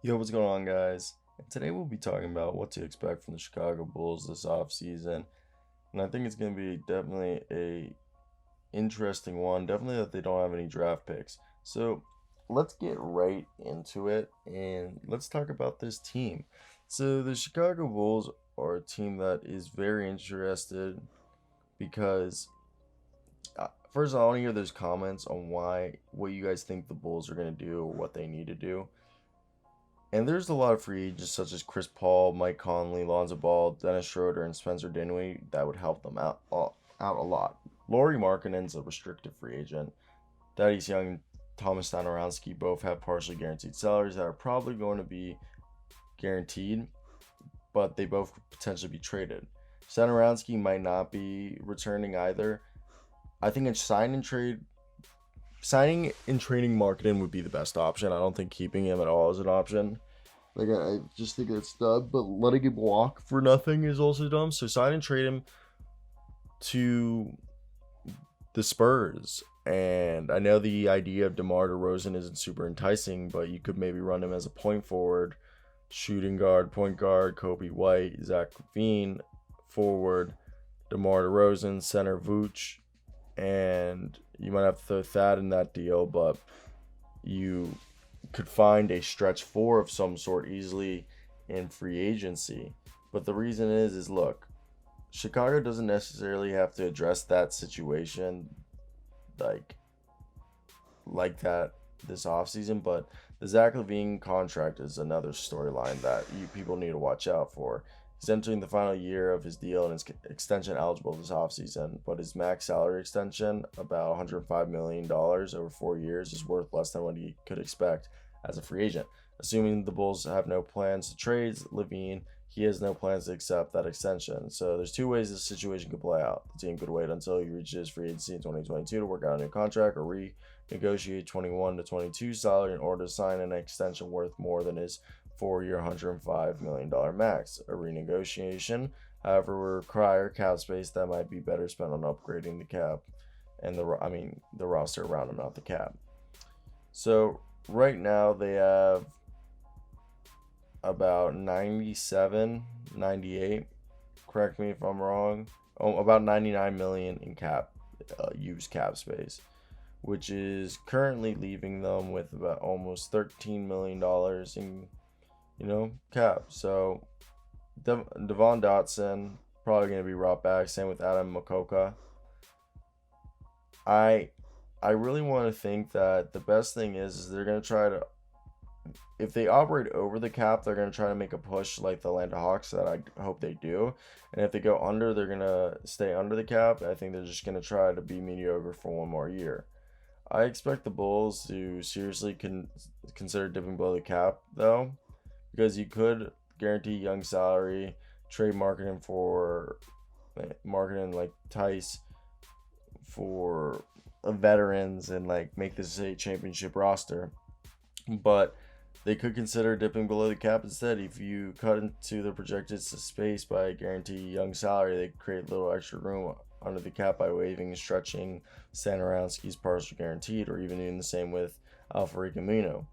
Yo, what's going on, guys? And today we'll be talking about what to expect from the Chicago Bulls this offseason. And I think it's going to be definitely a interesting one. Definitely that they don't have any draft picks. So let's get right into it and let's talk about this team. So the Chicago Bulls are a team that is very interested because first I want to hear those comments on what you guys think the Bulls are going to do or what they need to do. And there's a lot of free agents such as Chris Paul, Mike Conley, Lonzo Ball, Dennis Schroeder, and Spencer Dinwiddie that would help them out a lot. Lauri Markkanen's a restricted free agent. Thaddeus Young and Thomas Stanarowski both have partially guaranteed salaries that are probably going to be guaranteed, but they both could potentially be traded. Stanarowski might not be returning either. I think a signing and trading Marketing would be the best option. I don't think keeping him at all is an option. I just think it's dumb, but letting him walk for nothing is also dumb. So sign and trade him to the Spurs. And I know the idea of DeMar DeRozan isn't super enticing, but you could maybe run him as a point forward, shooting guard, point guard, Kobe White, Zach LaVine, forward, DeMar DeRozan, center Vooch, and you might have to throw Thad in that deal, but you could find a stretch four of some sort easily in free agency. But the reason is look, Chicago doesn't necessarily have to address that situation like that this offseason, but the Zach LaVine contract is another storyline that you people need to watch out for. He's entering the final year of his deal and is extension eligible this offseason, but his max salary extension, about $105 million over 4 years, is worth less than what he could expect as a free agent. Assuming the Bulls have no plans to trade LaVine, he has no plans to accept that extension. So there's two ways this situation could play out. The team could wait until he reaches free agency in 2022 to work out a new contract or renegotiate 21 to 22 salary in order to sign an extension worth more than his 4-year, $105 million max. A renegotiation, however, will require cap space that might be better spent on upgrading the cap and the roster around him, not the cap. So right now they have about 97, 98. Correct me if I'm wrong. About 99 million in used cap space, which is currently leaving them with about almost $13 million in cap. So Devon Dotson probably going to be brought back. Same with Adam Makoka. I really want to think that the best thing is they're going to try to, if they operate over the cap, they're going to try to make a push like the Atlanta Hawks that I hope they do. And if they go under, they're going to stay under the cap. I think they're just going to try to be mediocre for one more year. I expect the Bulls to seriously consider dipping below the cap, though, because you could guarantee Young salary, trade marketing like Tice for veterans, and like make this a championship roster. But they could consider dipping below the cap instead. If you cut into the projected space by guarantee Young salary, they create a little extra room under the cap by waiving and stretching Stanarowski's partial guaranteed, or even doing the same with Alfred Camino.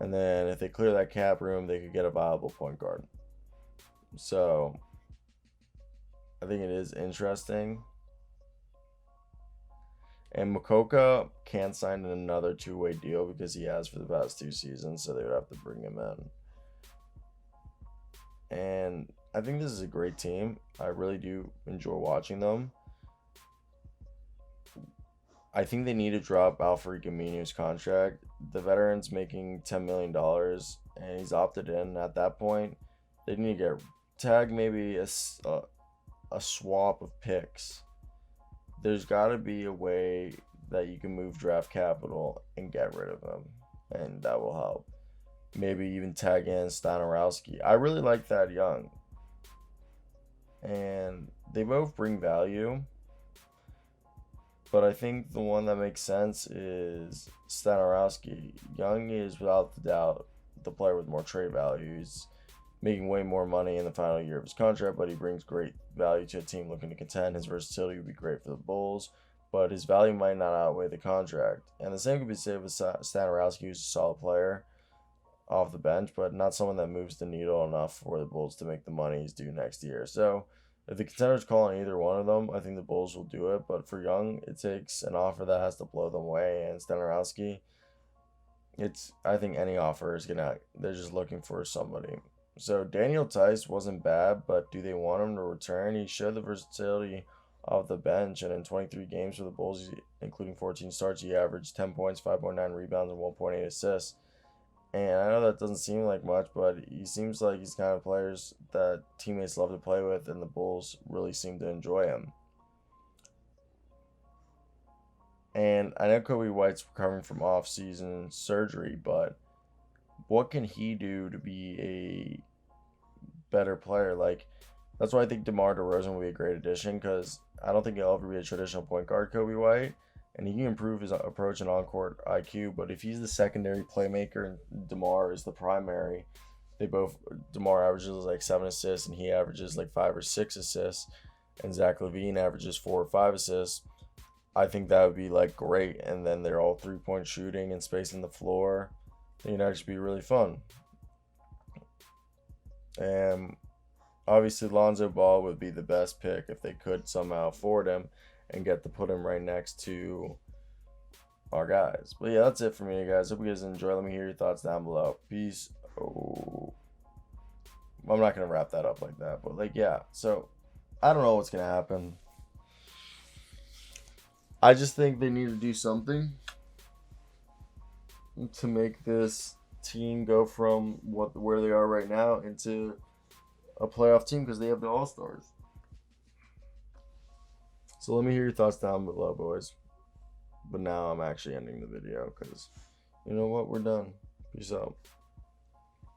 And then if they clear that cap room, they could get a viable point guard. So I think it is interesting. And Makoka can't sign another two-way deal because he has for the past 2 seasons, so they would have to bring him in. And I think this is a great team. I really do enjoy watching them. I think they need to drop Alfred Camino's contract. The veteran's making $10 million, and he's opted in at that point. They need to tag maybe a swap of picks. There's got to be a way that you can move draft capital and get rid of him, and that will help. Maybe even tag in Stanarowski. I really like Thad Young, and they both bring value, but I think the one that makes sense is Stanarowski. Young is without the doubt the player with more trade value. He's making way more money in the final year of his contract, but he brings great value to a team looking to contend. His versatility would be great for the Bulls, but his value might not outweigh the contract. And the same could be said with Stanarowski, who's a solid player. off the bench, but not someone that moves the needle enough for the Bulls to make the money he's due next year. So if the contenders call on either one of them, I think the Bulls will do it. But for Young, it takes an offer that has to blow them away. And Stenarowski, I think any offer is gonna. They're just looking for somebody. So Daniel Tice wasn't bad, but do they want him to return? He showed the versatility off the bench, and in 23 games for the Bulls, including 14 starts, he averaged 10 points, 5.9 rebounds, and 1.8 assists. And I know that doesn't seem like much, but he seems like he's kind of players that teammates love to play with, and the Bulls really seem to enjoy him. And I know Kobe White's recovering from off-season surgery, but what can he do to be a better player? Like, that's why I think DeMar DeRozan will be a great addition, because I don't think he'll ever be a traditional point guard, Kobe White, and he can improve his approach and on-court IQ. But if he's the secondary playmaker and DeMar is the primary, DeMar averages like 7 assists and he averages like 5 or 6 assists, and Zach LaVine averages 4 or 5 assists. I think that would be like great, and then they're all 3-point shooting and spacing the floor. I think it'd actually be really fun. And obviously Lonzo Ball would be the best pick if they could somehow afford him and get to put him right next to our guys. But yeah, that's it for me, guys. Hope you guys enjoy. Let me hear your thoughts down below. Peace. Oh, I'm not gonna wrap that up like that, but like, yeah. So I don't know what's gonna happen. I just think they need to do something to make this team go from where they are right now into a playoff team, because they have the All-Stars. So let me hear your thoughts down below, boys. But now I'm actually ending the video because, you know what, we're done. Peace out.